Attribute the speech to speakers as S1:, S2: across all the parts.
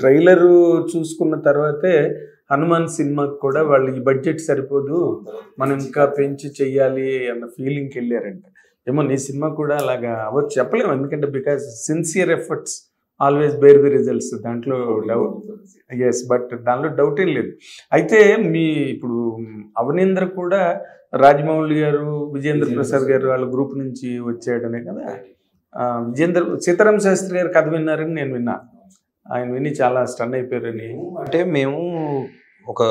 S1: Trailer చూసుకున్న తర్వాతే హనుమాన్ సినిమాకి కూడా వాళ్ళు ఈ బడ్జెట్ సరిపోదు, మనం ఇంకా పెంచి చెయ్యాలి అన్న ఫీలింగ్కి వెళ్ళారంట. ఏమో నీ సినిమా కూడా అలాగా అవ్వచ్చు చెప్పలేము, ఎందుకంటే because sincere efforts always bear the results, దాంట్లో డౌట్. ఎస్, బట్ దానిలో డౌట్ ఏం లేదు. అయితే మీ ఇప్పుడు అవనీంద్ర కూడా రాజమౌళి గారు, విజేంద్ర ప్రసాద్ గారు వాళ్ళ గ్రూప్ నుంచి వచ్చాడనే కదా. సీతారాం శాస్త్రి గారు కథ విన్నారని నేను విన్నా, ఆయన విని చాలా స్టన్ అయిపోయారని.
S2: అంటే మేము ఒక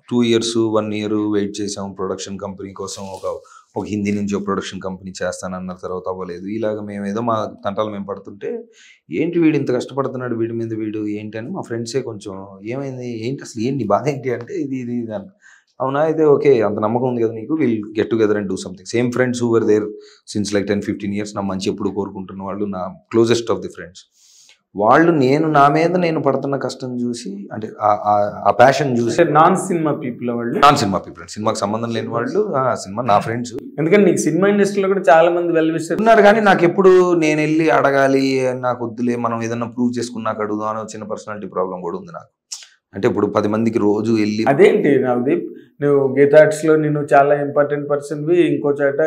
S2: 2 years 1 year వెయిట్ చేసాం ప్రొడక్షన్ కంపెనీ కోసం. ఒక హిందీ నుంచి ఒక ప్రొడక్షన్ కంపెనీ చేస్తానన్న తర్వాత అవ్వలేదు. ఇలాగ మేము ఏదో మా తంటాలు మేము పడుతుంటే ఏంటి వీడు ఇంత కష్టపడుతున్నాడు, వీడి మీద వీడు ఏంటి అని మా ఫ్రెండ్సే కొంచెం ఏమైంది, ఏంటి అసలు ఏంటి బాధ ఏంటి అంటే ఇది అని. అవునా, అయితే ఓకే, అంత నమ్మకం ఉంది కదా నీకు, will get together and do something. Same friends who were there since like 10-15 years, నా మంచి ఎప్పుడు కోరుకుంటున్న వాళ్ళు, నా క్లోజెస్ట్ ఆఫ్ ది ఫ్రెండ్స్. వాళ్ళు నా మీద నేను పడుతున్న కష్టం చూసి, అంటే ఆ ప్యాషన్ చూసి,
S1: నాన్ సినిమా పీపుల్ వాళ్ళు,
S2: నాన్ సినిమా పీపుల్, సినిమాకి సంబంధం లేని వాళ్ళు, సినిమా నా ఫ్రెండ్స్.
S1: ఎందుకంటే నీకు సినిమా ఇండస్ట్రీలో కూడా చాలా మంది
S2: ఉన్నారు, కానీ నాకు ఎప్పుడు నేను వెళ్ళి అడగాలి, నాకు వద్దులే, మనం ఏదన్నా ప్రూవ్ చేసుకున్నాక అడుగుదాం అని చిన్న పర్సనాలిటీ ప్రాబ్లం కూడా ఉంది నాకు. అంటే ఇప్పుడు 10 మందికి రోజు వెళ్ళి,
S1: అదేంటి నవదీప్, నువ్వు గీతార్ట్స్లో నేను చాలా ఇంపార్టెంట్ పర్సన్వి, ఇంకో చోట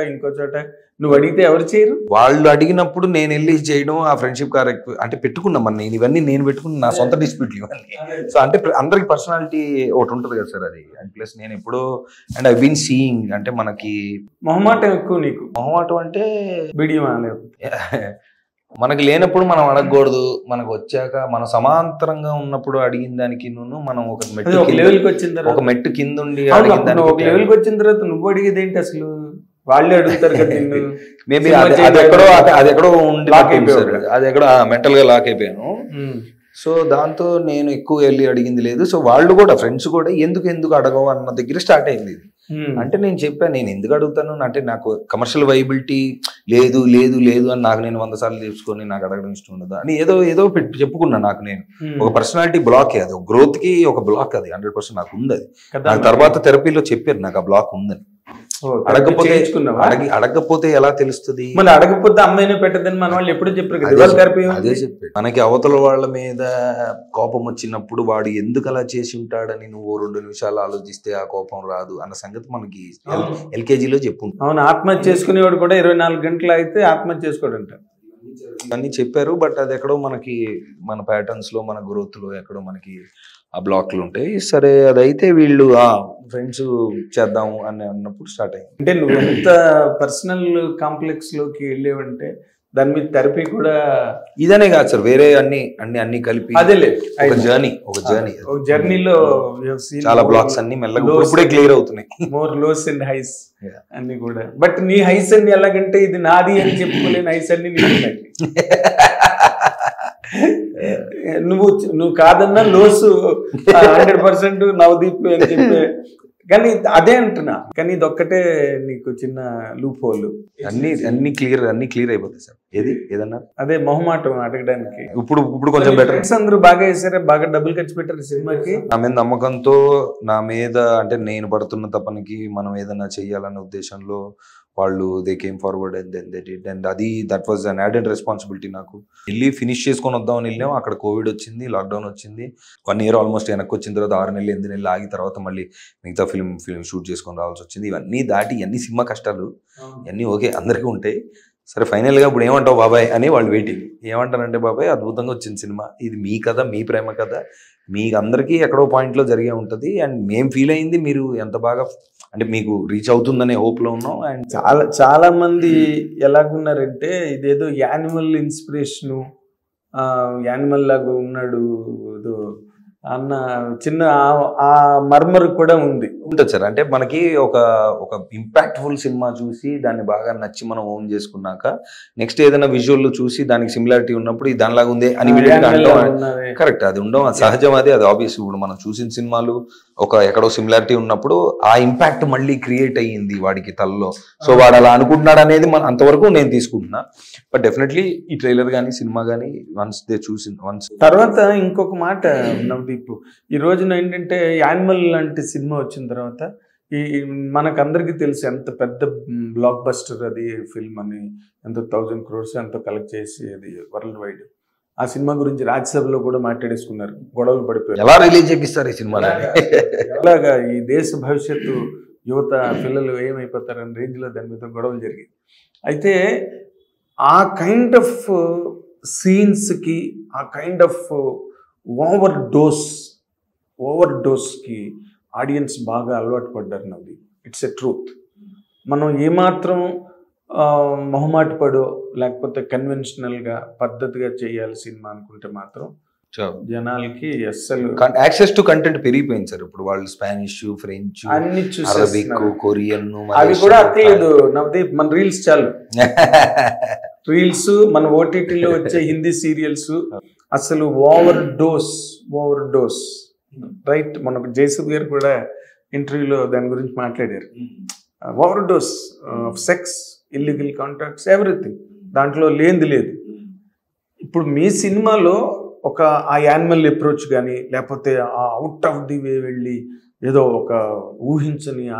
S1: నువ్వు అడిగితే ఎవరు చేయరు?
S2: వాళ్ళు అడిగినప్పుడు నేను వెళ్ళి చేయడం, ఆ ఫ్రెండ్షిప్ అంటే పెట్టుకున్నా మన ఇవన్నీ నేను పెట్టుకున్న నా సొంత డిస్ప్యూట్లు ఇవన్నీ. సో అంటే అందరికి పర్సనాలిటీ ఒకటి ఉంటుంది కదా సార్, అది. అండ్ ప్లస్ నేను ఎప్పుడో అండ్ ఐ బీన్ సీయింగ్, అంటే మనకి
S1: మొహమాటం ఎక్కువ. నీకు
S2: మొహమాటం అంటే
S1: బిడియమా?
S2: మనకి లేనప్పుడు మనం అడగకూడదు, మనకు వచ్చాక మనం సమాంతరంగా ఉన్నప్పుడు అడిగిన దానికి మనం ఒక
S1: లెవెల్కి వచ్చిన తర్వాత,
S2: ఒక మెట్టు కింద ఉండి
S1: ఒక లెవెల్కి వచ్చిన తర్వాత నువ్వు అడిగేది ఏంటి అసలు? వాళ్ళే అడుగుతారు కదా.
S2: మేబీ అది ఎక్కడో ఉండి అది ఎక్కడో మెంటల్ గా లాక్ అయిపోయాను. సో దాంతో నేను ఎక్కువ వెళ్ళి అడిగింది లేదు. సో వాళ్ళు కూడా ఫ్రెండ్స్ కూడా ఎందుకు అడగవు అన్న దగ్గర స్టార్ట్ అయింది ఇది. అంటే నేను చెప్పాను, నేను ఎందుకు అడుగుతాను అంటే నాకు కమర్షియల్ వైబిలిటీ లేదు అని నాకు నేను 100 సార్లు తెలుసుకొని నాకు అడగడం ఇష్టం ఉండదు అని ఏదో చెప్పుకున్నా. నాకు నేను ఒక పర్సనాలిటీ బ్లాక్, అది ఒక గ్రోత్ కి ఒక బ్లాక్, అది 100% నాకు ఉంది. అది నాకు తర్వాత థెరపీలో చెప్పారు నాకు ఆ బ్లాక్ ఉందని. అడగకపోతే ఎలా తెలుస్తుంది?
S1: మళ్ళీ అడగకపోతే అమ్మాయినే పెట్టదని మన వాళ్ళు ఎప్పుడు చెప్పారు.
S2: అదే చెప్పారు. మనకి అవతల వాళ్ళ మీద కోపం వచ్చినప్పుడు వాడు ఎందుకు అలా చేసి ఉంటాడని నువ్వు 2 నిమిషాలు ఆలోచిస్తే ఆ కోపం రాదు అన్న సంగతి మనకి ఎల్కేజీలో చెప్పు.
S1: అవును, ఆత్మహత్య చేసుకునేవాడు కూడా 24 గంటలు అయితే ఆత్మహత్య చేసుకోడంట
S2: అన్ని చెప్పారు. బట్ అది ఎక్కడో మనకి మన ప్యాటర్న్స్ లో, మన గ్రోత్ లో ఎక్కడో మనకి ఆ బ్లాక్లు ఉంటాయి. సరే, అదైతే వీళ్ళు ఫ్రెండ్స్ చేద్దాము అని అన్నప్పుడు స్టార్ట్ అయింది.
S1: అంటే నువ్వు ఎంత పర్సనల్ కాంప్లెక్స్ లోకి వెళ్ళేవంటే దాని మీద థెరపీ కూడా
S2: ఇదనే కాదు సార్, వేరే అన్ని కలిపి
S1: అదేలే
S2: ఒక జర్నీలో చాలా బ్లాక్స్ అన్ని మెల్లగా ఇప్పుడే క్లియర్ అవుతున్నాయి.
S1: మోర్ లోస్ అండ్ హైస్ అన్ని కూడా. బట్ నీ హైస్ అన్ని ఎలాగంటే ఇది నాది అని చెప్పుకోలేని హైస్ అన్ని నీకు. నువ్వు కాదన్నా లోసు 100% నవదీప్ అని చెప్పే. కానీ అదే అంటున్నా, కానీ ఇదొక్కటే నీకు చిన్న లూప్ హోల్.
S2: అన్ని క్లియర్ అయిపోతాయి సార్. ఏదన్నా
S1: అదే మొహమాటం అడగడానికి.
S2: ఇప్పుడు కొంచెం బెటర్.
S1: అందరూ బాగా వేసారా, బాగా డబ్బులు ఖర్చు పెట్టారు సినిమాకి.
S2: నా మీద నమ్మకంతో, నా మీద అంటే నేను పడుతున్న తపనికి మనం ఏదన్నా చెయ్యాలన్న ఉద్దేశంలో వాళ్ళు they came forward and then they did. And that was an added responsibility. నాకు వెళ్ళి ఫినిష్ చేసుకొని వద్దామని వెళ్ళాం, అక్కడ కోవిడ్ వచ్చింది, లాక్డౌన్ వచ్చింది. 1 year ఆల్మోస్ట్ వెనక్కి వచ్చిన తర్వాత 6 నెలలు 8 నెలలు ఆగి తర్వాత మళ్ళీ మిగతా ఫిల్మ్ షూట్ చేసుకొని రావాల్సి వచ్చింది. ఇవన్నీ దాటి ఇవన్నీ సినిమా కష్టాలు ఇవన్నీ ఓకే, అందరికీ ఉంటాయి. సరే, ఫైనల్గా ఇప్పుడు ఏమంటావు బాబాయ్ అని వాళ్ళు వెయిటింగ్. ఏమంటారంటే, బాబాయ్ అద్భుతంగా వచ్చింది సినిమా, ఇది మీ కథ, మీ ప్రేమ కథ, మీకు అందరికీ ఎక్కడో పాయింట్లో జరిగే ఉంటుంది. అండ్ మేము ఫీల్ అయింది మీరు ఎంత బాగా అంటే మీకు రీచ్ అవుతుందనే హోప్లో ఉన్నాం. అండ్
S1: చాలా మంది ఎలాగున్నారంటే ఇదేదో యానిమల్ ఇన్స్పిరేషను, యానిమల్ లాగా ఉన్నాడు అన్న చిన్న ఆ మర్మర్ కూడా ఉంటుంది
S2: సార్. అంటే మనకి ఒక ఇంపాక్ట్ఫుల్ సినిమా చూసి దాన్ని బాగా నచ్చి మనం ఓన్ చేసుకున్నాక నెక్స్ట్ ఏదైనా విజువల్ చూసి దానికి సిమిలారిటీ ఉన్నప్పుడు ఇది దానిలాగా ఉంది అని కరెక్ట్, అది ఉండడం సహజం. అది ఆబ్వియస్. ఇప్పుడు మనం చూసిన సినిమాలు ఎక్కడో సిమిలారిటీ ఉన్నప్పుడు ఆ ఇంపాక్ట్ మళ్ళీ క్రియేట్ అయ్యింది వాడికి తలలో. సో వాడు అలా అనుకుంటున్నాడు అనేది అంతవరకు నేను తీసుకుంటున్నా. బట్ డెఫినెట్లీ ఈ ట్రైలర్ కానీ సినిమా కానీ వన్స్
S1: తర్వాత ఇంకొక మాట నవదీప్, ఈ రోజున ఏంటంటే యానిమల్ లాంటి సినిమా వచ్చిన తర్వాత మనకందరికీ తెలుసు ఎంత పెద్ద బ్లాక్ బస్టర్ అది ఫిల్మ్ అని, ఎంతో 1000 crores ఎంతో కలెక్ట్ చేసి అది వరల్డ్ వైడ్. ఆ సినిమా గురించి రాజ్యసభలో కూడా మాట్లాడేసుకున్నారు, గొడవలు పడిపోయారు.
S2: ఎలా రిలీజ్ చేపిస్తారు ఈ సినిమా?
S1: అలాగా ఈ దేశ భవిష్యత్తు యువత పిల్లలు ఏమైపోతారని రేంజ్లో దాని మీద గొడవలు జరిగాయి. అయితే ఆ కైండ్ ఆఫ్ సీన్స్కి, ఆ కైండ్ ఆఫ్ ఓవర్ డోస్కి ఆడియన్స్ బాగా అలవాటు పడ్డారు. నవ్వి ఇట్స్ ఎ ట్రూత్. మనం ఏమాత్రం మొహమాట పడో లేకపోతే కన్వెన్షనల్గా పద్ధతిగా చేయాలి సినిమా అనుకుంటే మాత్రం జనాలకి అస్సలు
S2: యాక్సెస్ టు కంటెంట్ పెరిగిపోయింది సార్. ఇప్పుడు వాళ్ళు స్పానిష్, ఫ్రెంచ్,
S1: అన్ని
S2: అరబిక్, కొరియన్,
S1: అవి కూడా అక్కర్లేదు నవదీప్. మన రీల్స్ చాలు. రీల్స్, మన ఓటీటీలో వచ్చే హిందీ సీరియల్స్ అసలు ఓవర్ డోస్ రైట్. మనకు జయసూద్ గారు కూడా ఇంటర్వ్యూలో దాని గురించి మాట్లాడారు. Over dose sex, illegal contracts, everything. దాంట్లో లేనిది లేదు. ఇప్పుడు మీ సినిమాలో ఒక ఆ యానిమల్ అప్రోచ్ కానీ లేకపోతే ఆ అవుట్ ఆఫ్ ది వే వెళ్ళి ఏదో ఒక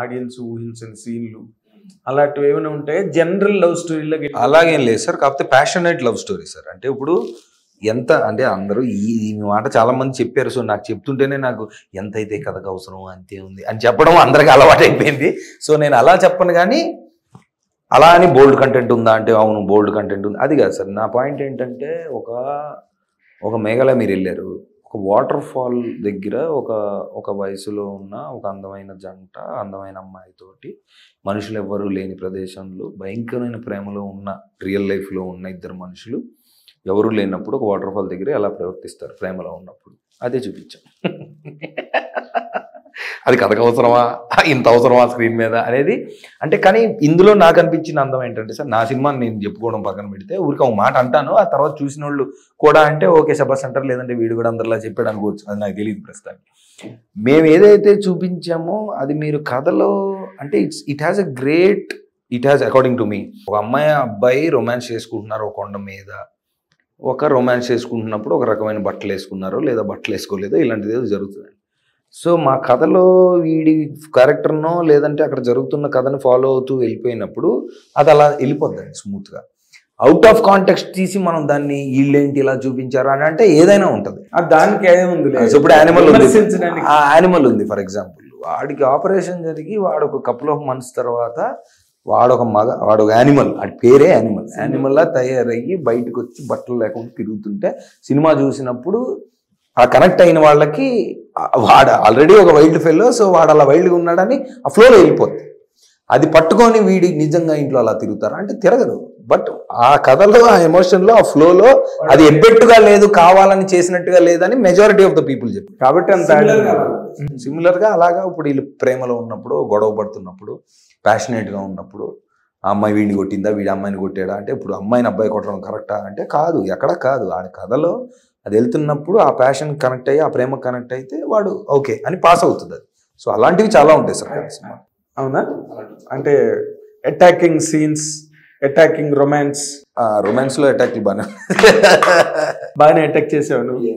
S1: ఆడియన్స్ ఊహించని సీన్లు అలాంటివి ఏమైనా ఉంటాయి? జనరల్ లవ్ స్టోరీలాగా
S2: అలాగేం లేదు సార్. కాకపోతే ప్యాషనేట్ లవ్ స్టోరీ సార్. అంటే ఇప్పుడు ఎంత అంటే అందరూ ఈ మాట చాలా మంది చెప్పారు. సో నాకు చెప్తుంటేనే నాకు ఎంత అయితే కథకు అవసరం అంతే ఉంది అని చెప్పడం అందరికి అలవాటు అయిపోయింది. సో నేను అలా చెప్పను, కానీ అలా అని బోల్డ్ కంటెంట్ ఉందా అంటే అవును బోల్డ్ కంటెంట్ ఉంది, అది కాదు సార్. నా పాయింట్ ఏంటంటే ఒక మేఘాలయ మీరు వెళ్ళారు, ఒక వాటర్ ఫాల్ దగ్గర ఒక వయసులో ఉన్న ఒక అందమైన జంట, అందమైన అమ్మాయితోటి, మనుషులు ఎవ్వరూ లేని ప్రదేశంలో భయంకరమైన ప్రేమలో ఉన్న, రియల్ లైఫ్లో ఉన్న ఇద్దరు మనుషులు ఎవరూ లేనప్పుడు ఒక వాటర్ ఫాల్ దగ్గర ఎలా ప్రవర్తిస్తారు ప్రేమలో ఉన్నప్పుడు, అదే చూపించాం. అది కథకు అవసరమా, ఇంత అవసరమా స్క్రీన్ మీద అనేది అంటే. కానీ ఇందులో నాకు అనిపించిన అందం ఏంటంటే సార్, నా సినిమాని నేను చెప్పుకోవడం పక్కన పెడితే ఊరికి ఒక మాట అంటాను, ఆ తర్వాత చూసిన వాళ్ళు కూడా అంటే ఓకే శబాస్ అంటారు, లేదంటే వీడు కూడా అందరిలా చెప్పాడు అనుకోవచ్చు, అది నాకు తెలియదు ప్రస్తుతానికి. మేము ఏదైతే చూపించామో అది మీరు కథలో అంటే it has according to me, ఒక అమ్మాయి అబ్బాయి రొమాన్స్ చేసుకుంటున్నారు ఒక కొండ మీద, ఒక రొమాన్స్ చేసుకుంటున్నప్పుడు ఒక రకమైన బట్టలు వేసుకున్నారో లేదా బట్టలు వేసుకోలేదో ఇలాంటిది ఏదో జరుగుతుంది. సో మా కథలో వీడి క్యారెక్టర్నో లేదంటే అక్కడ జరుగుతున్న కథను ఫాలో అవుతూ వెళ్ళిపోయినప్పుడు అది అలా వెళ్ళిపోద్దండి స్మూత్గా. అవుట్ ఆఫ్ కాంటెక్స్ట్ తీసి మనం దాన్ని వీళ్ళేంటి ఇలా చూపించారు అని అంటే ఏదైనా ఉంటుంది.
S1: దానికి ఏముంది,
S2: ఇప్పుడు యానిమల్ ఉంది ఫర్ ఎగ్జాంపుల్, వాడికి ఆపరేషన్ జరిగి వాడు ఒక కపుల్ ఆఫ్ మంత్స్ తర్వాత వాడు ఒక యానిమల్, వాడి పేరే యానిమల్లా తయారయ్యి బయటకు వచ్చి బట్టలు లేకుండా తిరుగుతుంటే సినిమా చూసినప్పుడు ఆ కనెక్ట్ అయిన వాళ్ళకి వాడు ఆల్రెడీ ఒక వైల్డ్ ఫెల్లో, సో వాడు అలా వైల్డ్గా ఉన్నాడని ఆ ఫ్లోలో వెళ్ళిపోతుంది. అది పట్టుకొని వీడి నిజంగా ఇంట్లో అలా తిరుగుతారు అంటే తిరగదు. బట్ ఆ కథలో, ఆ ఎమోషన్లో, ఆ ఫ్లోలో అది ఎబ్బెట్టుగా లేదు, కావాలని చేసినట్టుగా లేదని మెజారిటీ ఆఫ్ ద పీపుల్ చెప్పారు.
S1: కాబట్టి అంత
S2: సిమిలర్గా అలాగా ఇప్పుడు వీళ్ళు ప్రేమలో ఉన్నప్పుడు, గొడవ పడుతున్నప్పుడు, ప్యాషనేట్గా ఉన్నప్పుడు ఆ అమ్మాయి వీడిని కొట్టిందా, వీడి అమ్మాయిని కొట్టాడా అంటే ఇప్పుడు అమ్మాయిని అబ్బాయి కొట్టడం కరెక్టా అంటే కాదు, ఎక్కడ కాదు. ఆ కథలో అది వెళ్తున్నప్పుడు ఆ ప్యాషన్ కనెక్ట్ అయ్యి, ఆ ప్రేమ కనెక్ట్ అయితే వాడు ఓకే అని పాస్ అవుతుంది అది. సో అలాంటివి చాలా ఉంటాయి సార్ సినిమా.
S1: అవునా? అంటే అటాకింగ్ సీన్స్, అటాకింగ్ రొమాన్స్లో అటాక్ బాగానే అటాక్ చేసావు నువ్వు.